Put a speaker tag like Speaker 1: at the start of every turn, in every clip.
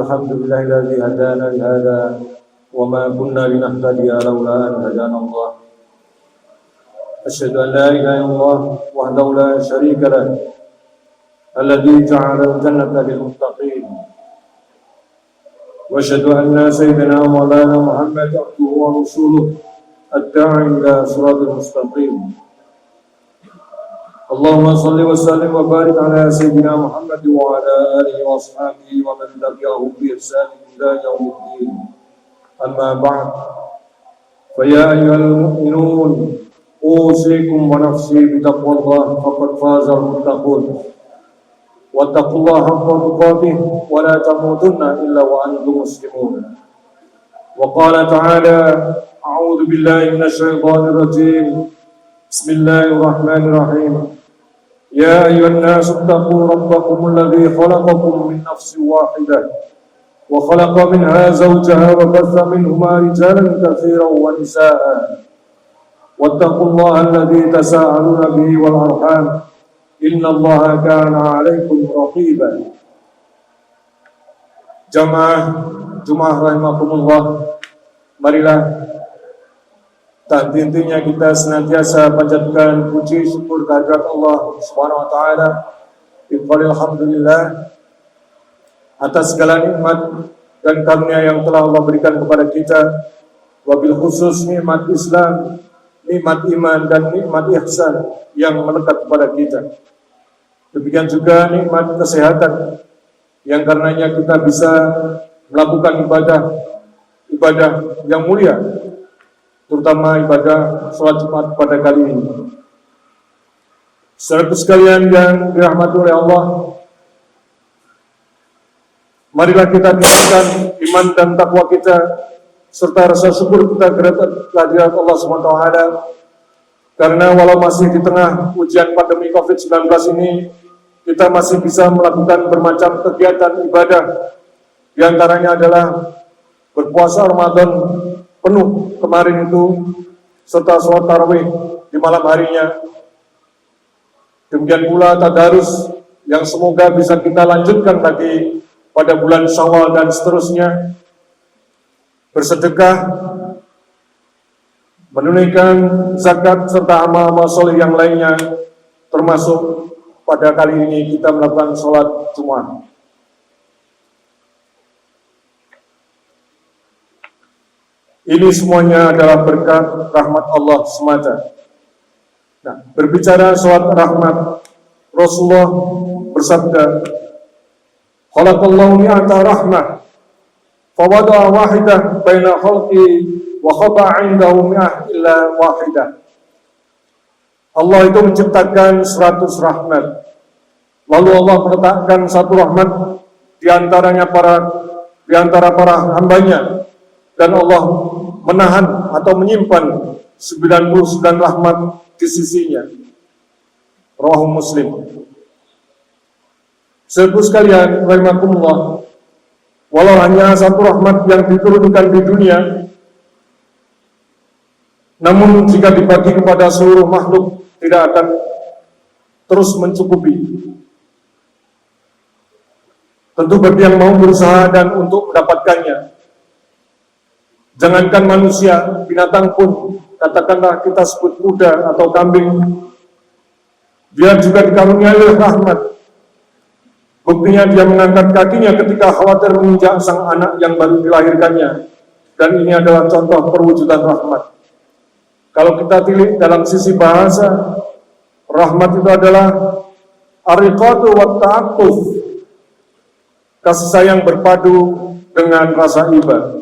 Speaker 1: الحمد لله الذي هدانا لهذا وما كنا لنهتدي لولا أن هدانا الله. أشهد أن لا إله إلا الله وحده لا شريك له الذي جعل الجنة للمتقين. وأشهد أن سيدنا مولانا محمد عبده ورسوله الداعي إلى صراط المستقيم. اللهم صل وسلم وبارك على سيدنا محمد وعلى آله وأصحابه ومن تبعهم بإحسان إلى يوم الدين. أما بعد، فيا أيها المؤمنون أوصيكم ونفسي بتقوى الله فقد فاز المتقون. واتقوا الله حق تقاته ولا تموتن إلا وأنتم مسلمون. وقال تعالى: أعوذ بالله من الشيطان الرجيم. بسم الله الرحمن الرحيم. يا أيها الناس اتقوا ربكم الذي خلقكم من نفس واحدة وخلق منها زوجها وبث منهما رجالا كثيرا ونساء واتقوا الله الذي تساءلون به والأرحام إن الله كان عليكم رقيبا. Jamaah rahimakumullah, marilah tak henti-hentinya kita senantiasa panjatkan puji syukur kehadirat Allah Subhanahu wa taala. Alhamdulillah atas segala nikmat dan karunia yang telah Allah berikan kepada kita, wabil khusus nikmat Islam, nikmat iman dan nikmat ihsan yang melekat kepada kita. Demikian juga nikmat kesehatan yang karenanya kita bisa melakukan ibadah yang mulia, terutama ibadah sholat Jumat pada kali ini. Saudara sekalian yang dirahmati oleh Allah, marilah kita tingkatkan iman dan takwa kita serta rasa syukur kita kehadirat Allah SWT. Karena walau masih di tengah ujian pandemi COVID-19 ini, kita masih bisa melakukan bermacam kegiatan ibadah. Di antaranya adalah berpuasa Ramadan penuh kemarin itu, serta sholat tarawih di malam harinya. Demikian pula tadarus yang semoga bisa kita lanjutkan lagi pada bulan Syawal dan seterusnya. Bersedekah, menunaikan zakat serta amal-amal soleh yang lainnya, termasuk pada kali ini kita melakukan sholat Jumat. Ini semuanya adalah berkat rahmat Allah semata. Nah, berbicara sholat rahmat, Rasulullah bersabda, "Khalaqallahu mi'ata rahmah, fawada'a wahidah baina khalqi wa khata'a 'indahu mi'ah illa wahidah." Allah itu menciptakan 100 rahmat. Lalu Allah meletakkan satu rahmat di antara para hambanya, dan Allah menahan atau menyimpan 99 rahmat di sisinya. Rawahu Muslim. Saudara sekalian, rahimakumullah, walau hanya satu rahmat yang diturunkan di dunia, namun jika dibagi kepada seluruh makhluk tidak akan terus mencukupi. Tentu bagi yang mau berusaha dan untuk mendapatkannya. Jangankan manusia, binatang pun, katakanlah kita sebut kuda atau kambing, dia juga dikaruniai rahmat. Buktinya dia mengangkat kakinya ketika khawatir menginjak sang anak yang baru dilahirkannya. Dan ini adalah contoh perwujudan rahmat. Kalau kita tilik dalam sisi bahasa, rahmat itu adalah ariqatu wa ta'atuf, kasih sayang berpadu dengan rasa iba.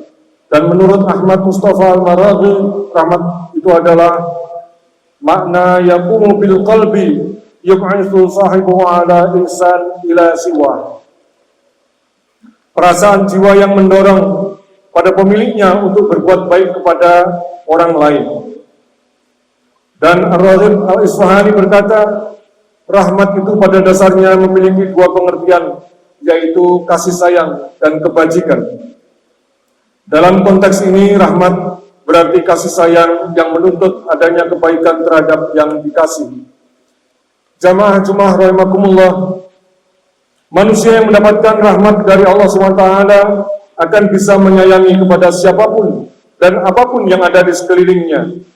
Speaker 1: Dan menurut Ahmad Mustafa Al-Maraghi, rahmat itu adalah makna yaqumu bil qalbi yub'ithu sahibu ala insan ila siwa. Perasaan jiwa yang mendorong pada pemiliknya untuk berbuat baik kepada orang lain. Dan Ar-Raghib Al-Isfahani berkata, rahmat itu pada dasarnya memiliki dua pengertian, yaitu kasih sayang dan kebajikan. Dalam konteks ini, rahmat berarti kasih sayang yang menuntut adanya kebaikan terhadap yang dikasihi. Jamaah rahimakumullah, Manusia yang mendapatkan rahmat dari Allah SWT akan bisa menyayangi kepada siapapun dan apapun yang ada di sekelilingnya.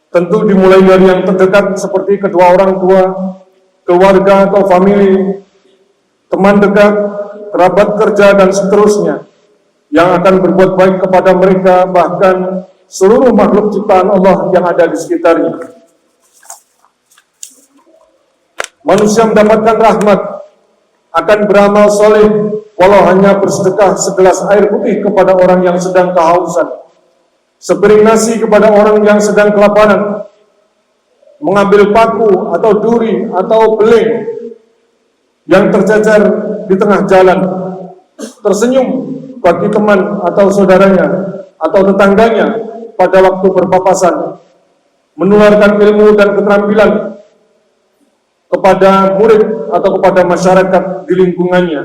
Speaker 1: Tentu dimulai dari yang terdekat seperti kedua orang tua, keluarga atau famili, teman dekat, kerabat kerja, dan seterusnya, yang akan berbuat baik kepada mereka, bahkan seluruh makhluk ciptaan Allah yang ada di sekitarnya. Manusia mendapatkan rahmat akan beramal soleh, walau hanya bersedekah segelas air putih kepada orang yang sedang kehausan, sepiring nasi kepada orang yang sedang kelaparan, mengambil paku atau duri atau beling yang tercecer di tengah jalan, tersenyum bagi teman atau saudaranya atau tetangganya pada waktu berpapasan, menularkan ilmu dan keterampilan kepada murid atau kepada masyarakat di lingkungannya,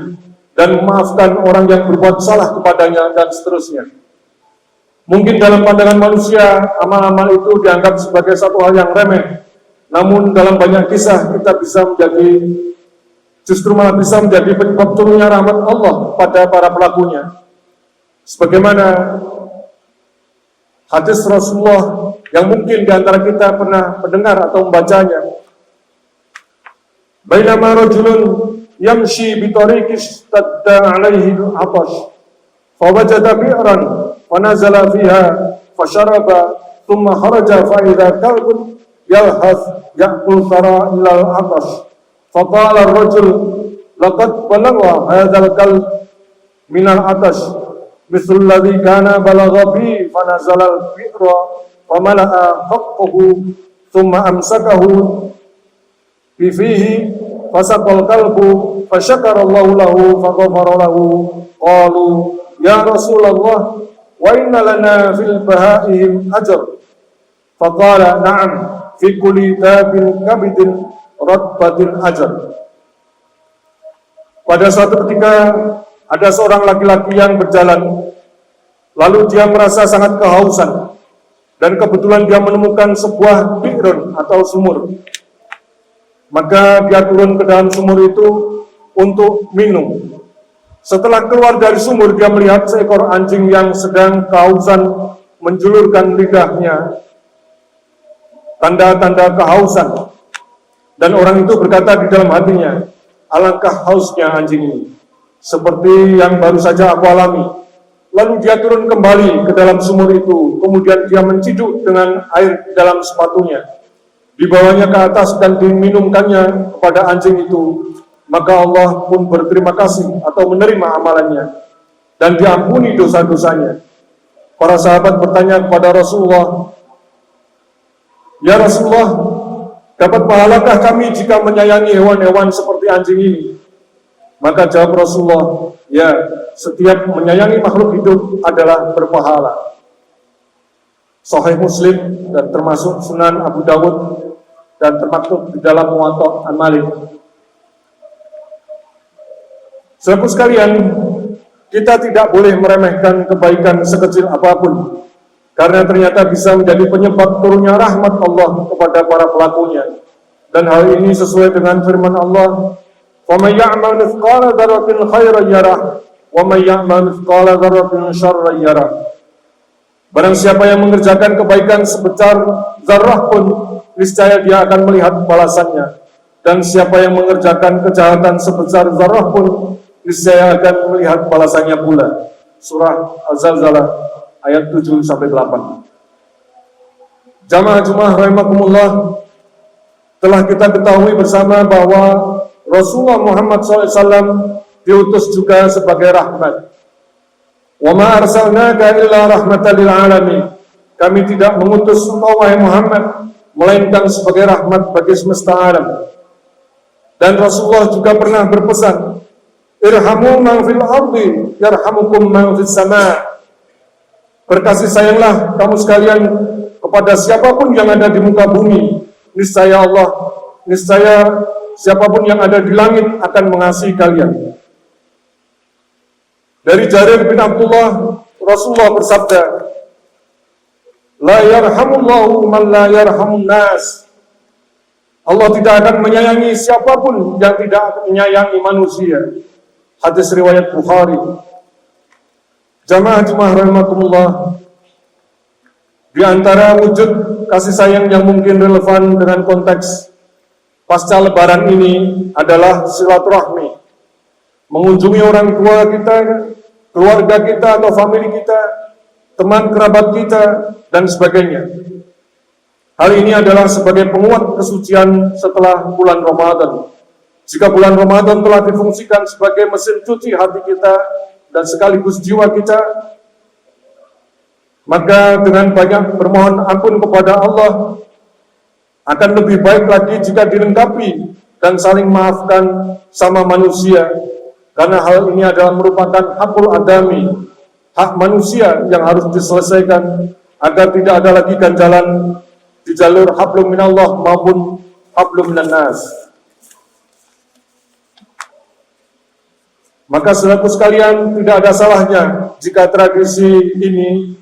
Speaker 1: dan memaafkan orang yang berbuat salah kepadanya, dan seterusnya. Mungkin dalam pandangan manusia, amal-amal itu dianggap sebagai satu hal yang remeh, namun dalam banyak kisah kita justru malah bisa menjadi penyebab turunnya rahmat Allah pada para pelakunya. Sebagaimana hadis Rasulullah yang mungkin di antara kita pernah mendengar atau membacanya. Bainama rajulun yamshi bi tariqin istadda 'alaihi al-'atash fa wajada bi'ran wa nazala fiha fa sharaba thumma kharaja fa idza kalbun yalhath ya'kul thara ila al-'atash fa qala ar-rajul laqad balagha hadha al-kalb min al-'atash mithlu alladhi kana balagha bi fa nazala al-bi'ra wa mala'a haqqahu thumma amsakahu fihi fasaqal qalbu fasyakarallahu lahu faghafara lahu. Qalu ya Rasulullah wa inna lana fil bahaihim ajr. Faqala na'am fi kulli dabin kabidin ratbatin ajr. Pada suatu ketika ada seorang laki-laki yang berjalan, lalu dia merasa sangat kehausan, dan kebetulan dia menemukan sebuah bi'run atau sumur. Maka dia turun ke dalam sumur itu untuk minum. Setelah keluar dari sumur, dia melihat seekor anjing yang sedang kehausan menjulurkan lidahnya, tanda-tanda kehausan. Dan orang itu berkata di dalam hatinya, alangkah hausnya anjing ini, seperti yang baru saja aku alami. Lalu dia turun kembali ke dalam sumur itu, kemudian dia menciduk dengan air di dalam sepatunya, dibawanya ke atas dan diminumkannya kepada anjing itu. Maka Allah pun berterima kasih atau menerima amalannya dan diampuni dosa-dosanya. Para sahabat bertanya kepada Rasulullah, ya Rasulullah, dapat pahalakah kami jika menyayangi hewan-hewan seperti anjing ini? Maka jawab Rasulullah, ya, setiap menyayangi makhluk hidup adalah berpahala. Sahih Muslim dan termasuk Sunan Abu Dawud dan termaktub di dalam Muwatta An-Malik. Sahabat sekalian, kita tidak boleh meremehkan kebaikan sekecil apapun, karena ternyata bisa menjadi penyebab turunnya rahmat Allah kepada para pelakunya. Dan hal ini sesuai dengan firman Allah, وَمَنْ يَعْمَلْ مِثْقَالَ ذَرَّةٍ خَيْرًا يَرَهُ وَمَنْ يَعْمَلْ مِثْقَالَ ذَرَّةٍ شَرًّا يَرَهُ. Barang siapa yang mengerjakan kebaikan sebesar zarrah pun, niscaya dia akan melihat balasannya. Dan siapa yang mengerjakan kejahatan sebesar zarrah pun, niscaya akan melihat balasannya pula. Surah Az-Zalzalah ayat 7-8. Jamaah Jumat rahimakumullah, telah kita ketahui bersama bahwa Rasulullah Muhammad SAW diutus juga sebagai rahmat. Wa ma arsalnaka illa rahmatan lil alamin. Kami tidak mengutus engkau wahai Muhammad melainkan sebagai rahmat bagi semesta alam. Dan Rasulullah juga pernah berpesan, irhamu man fil ardi yarhamukum man fis sama. Berkasih sayanglah kamu sekalian kepada siapapun yang ada di muka bumi, niscaya siapapun yang ada di langit akan mengasihi kalian. Dari Jarir bin Abdullah, Rasulullah bersabda, la yarhamullahu man la yarhamun nas. Allah tidak akan menyayangi siapapun yang tidak menyayangi manusia. Hadis riwayat Bukhari. Jamaah rahimakumullah, di antara wujud kasih sayang yang mungkin relevan dengan konteks pasca lebaran ini adalah silaturahmi. Mengunjungi orang tua kita, keluarga kita atau famili kita, teman kerabat kita, dan sebagainya. Hal ini adalah sebagai penguat kesucian setelah bulan Ramadan. Jika bulan Ramadan telah difungsikan sebagai mesin cuci hati kita dan sekaligus jiwa kita, maka dengan banyak bermohon ampun kepada Allah akan lebih baik lagi jika dilengkapi dan saling maafkan sama manusia, karena hal ini adalah merupakan hakul adami, hak manusia yang harus diselesaikan agar tidak ada lagi ganjalan di jalur hablum minallah maupun hablum minannas. Maka saudaraku sekalian, tidak ada salahnya jika tradisi ini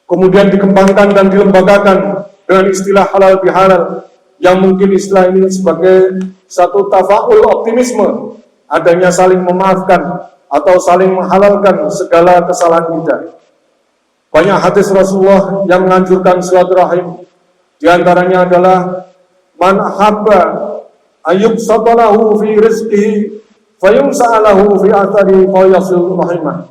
Speaker 1: kemudian dikembangkan dan dilembagakan dengan istilah halal bihalal, yang mungkin istilah ini sebagai satu tafaul optimisme, adanya saling memaafkan atau saling menghalalkan segala kesalahan kita. Banyak hadis Rasulullah yang menganjurkan silaturahim. Di antaranya adalah man habba ayyub satalahu fi rizqihi fayumsa'alahu fi athari fayasil rahimah.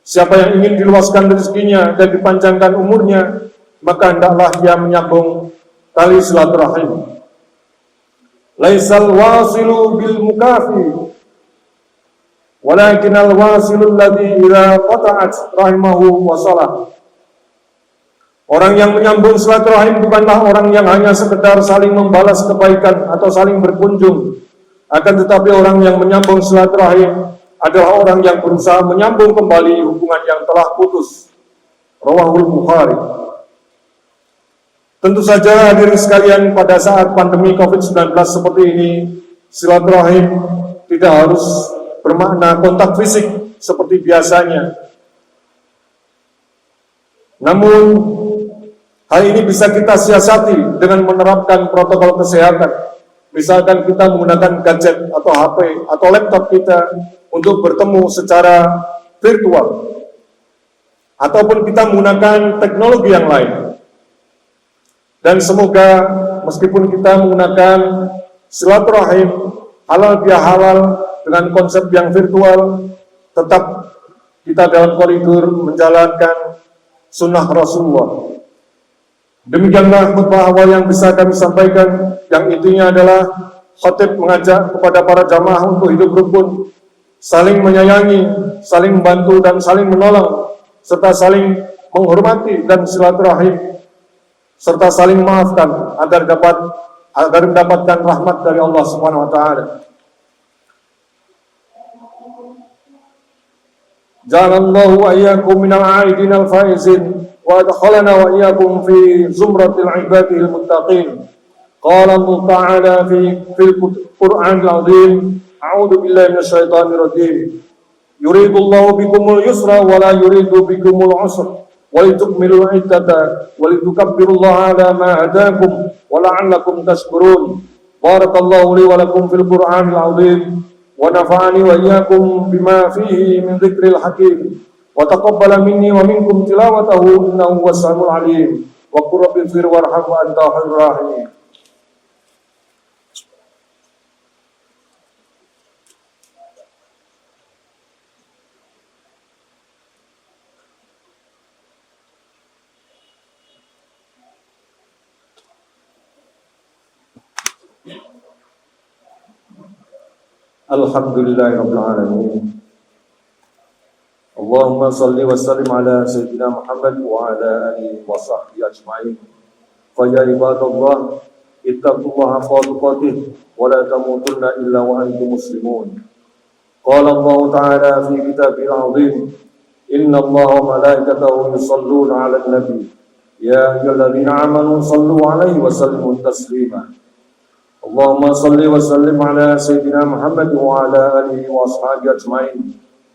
Speaker 1: Siapa yang ingin diluaskan rezekinya dan dipanjangkan umurnya, maka hendaklah dia menyambung tali silaturahim. Laisal wasilu bil mukafi, walakinal wasilul ladzi idza qata'at rahimahu wasalah. Orang yang menyambung silaturahim bukanlah orang yang hanya sekedar saling membalas kebaikan atau saling berkunjung. Akan tetapi orang yang menyambung silaturahim adalah orang yang berusaha menyambung kembali hubungan yang telah putus. Rawahul Bukhari. Tentu saja hadirin sekalian, pada saat pandemi COVID-19 seperti ini, silaturahim tidak harus bermakna kontak fisik seperti biasanya. Namun, hal ini bisa kita siasati dengan menerapkan protokol kesehatan. Misalkan kita menggunakan gadget atau HP atau laptop kita untuk bertemu secara virtual, ataupun kita menggunakan teknologi yang lain. Dan semoga meskipun kita menggunakan silaturahim halal bihalal dengan konsep yang virtual, tetap kita dalam koridor menjalankan sunnah Rasulullah. Demikianlah khutbah awal yang bisa kami sampaikan, yang intinya adalah khatib mengajak kepada para jamaah untuk hidup rukun, saling menyayangi, saling membantu dan saling menolong, serta saling menghormati dan silaturahim, serta saling memaafkan agar mendapatkan rahmat dari Allah Subhanahu wa taala. Ja'alallahu wa iyyakum minal 'aidin al-faizin wa adkhalana wa iyyakum fi zumratil 'ibadil muttaqin. Qala Allah ta'ala fil Qur'anil 'azim, a'udzu billahi minasyaitonir rajim. Yuridullahu bikumul yusra wa la yuridu bikumul 'usra wa litukmilul 'iddata wa litukabbirullaha 'ala ma hadakum wa la'allakum tashkurun. Barakallahu li wa lakum fil Qur'anil 'azim wa nafa'ani wa iyyakum bima fihi min dzikril hakim wa taqabbala minni wa minkum tilawatahu innahu huwas samiul 'alim. Wa qur rabbil fir warham wa anta khairur rahimin. Alhamdulillahirabbil alamin. Allahumma shalli wa sallim ala sayyidina Muhammad wa ala alihi wa sahbihi ajma'in. Fa ya ibadallah, ittaqullaha haqqa tuqatih wa la tamutunna illa wa antum muslimun. Qala Allah ta'ala fi kitabil 'azim, inna Allaha wa malaikatahu yusholluna 'alan nabi. Ya ayyuhalladzina amanu shallu 'alaihi wa sallimu taslima. Allahumma salli wa sallim ala sayyidina Muhammad wa ala alihi wa ashabihi ajma'in,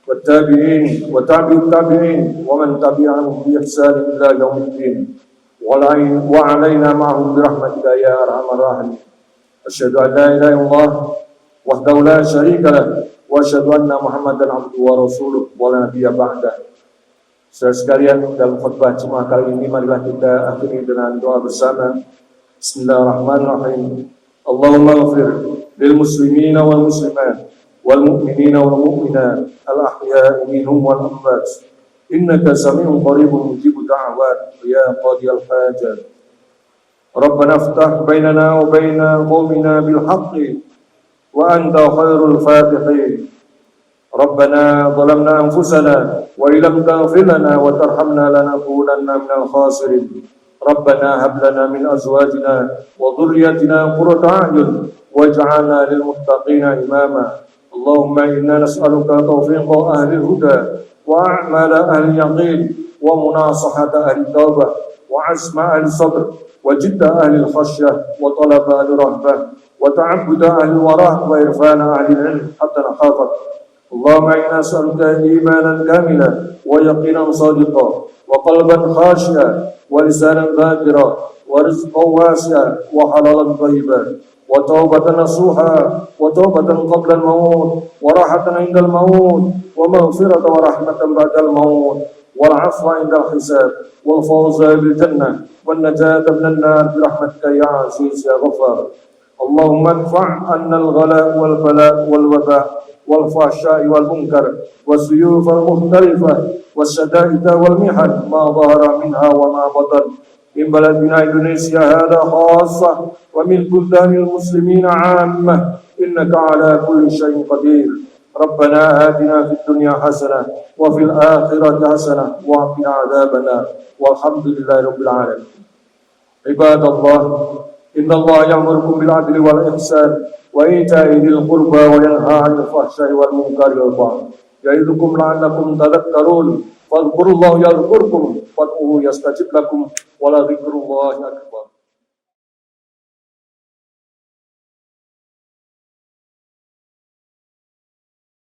Speaker 1: wa tabi'in wa tabi'ut tabi'in wa man tabi'ahum bi ihsan ila yaumiddin wa alaina ma'hum bi rahmatika ya arhamar rahimin. Asyhadu an la ilaha illallah wahdahu la syarika lah wa asyhadu anna Muhammadan abduhu wa rasuluh wa la nabiyya ba'dah. Saudara sekalian, dalam khutbah Jumat kali ini marilah kita akhiri dengan doa bersama. Bismillahirrahmanirrahim. Allahumma ighfir lil muslimina wal muslimat wal mu'minina wal mu'minat al ahya'i minhum wal amwat. Innaka sami'un qaribun mujibud da'awat ya qadiyal hajat. Rabbana iftah bainana wa baina qaumina bil haqqi wa anta khairul fatihin. Rabbana zalamna anfusana wa illam taghfir lana wa tarhamna lanakunanna minal khasirin. Rabbana hab lana min azwajina wa dhurriyyatina qurrata a'yun waj'alna lil muttaqina imama. Allahumma inna nas'aluka tawfiqa ahli huda wa a'mala ahli yaqin wa munasahata ahli tawbah wa azma ahli sabr wa jidda ahli khasyah wa talaba ahli rahbah wa ta'abbuda ahli warah wa irfana ahli ilm hatta nakhafak. Allahumma inna nas'aluka imanan kamilan wa yaqinan sadiqan wa qalban khashi'an wa lisanan dhakira wa rizqan wasi'an wa halalan thayyiban wa taubatan nasuha wa taubatan qabla al-maut wa rahatan 'inda al-maut wa maghfiratan wa rahmatan ba'da al-maut wal 'afwa 'inda al-hisab wal fawza bil jannah wan najata minan nar bi rahmatika ya 'aziz ya ghaffar. Allahumma adfa' 'anna al-ghala wal bala wal waba' والفحشاء والمنكر والسيوف المختلفة والشدائد والمحن ما ظهر منها وما بطن من بلدنا إندونيسيا هذا خاصة ومن بلدان المسلمين عامة إنك على كل شيء قدير. ربنا آتنا في الدنيا حسنة وفي الآخرة حسنة وقنا عذاب النار والحمد لله رب العالمين. عباد الله إن الله يأمركم بالعدل والإحسان وإيتاء ذي القربى وينهى عن الفحشاء والمنكر والبغي يعظكم لعلكم تذكرون فاذكروا الله يذكركم وادعوه يستجب لكم ولذكر الله أكبر.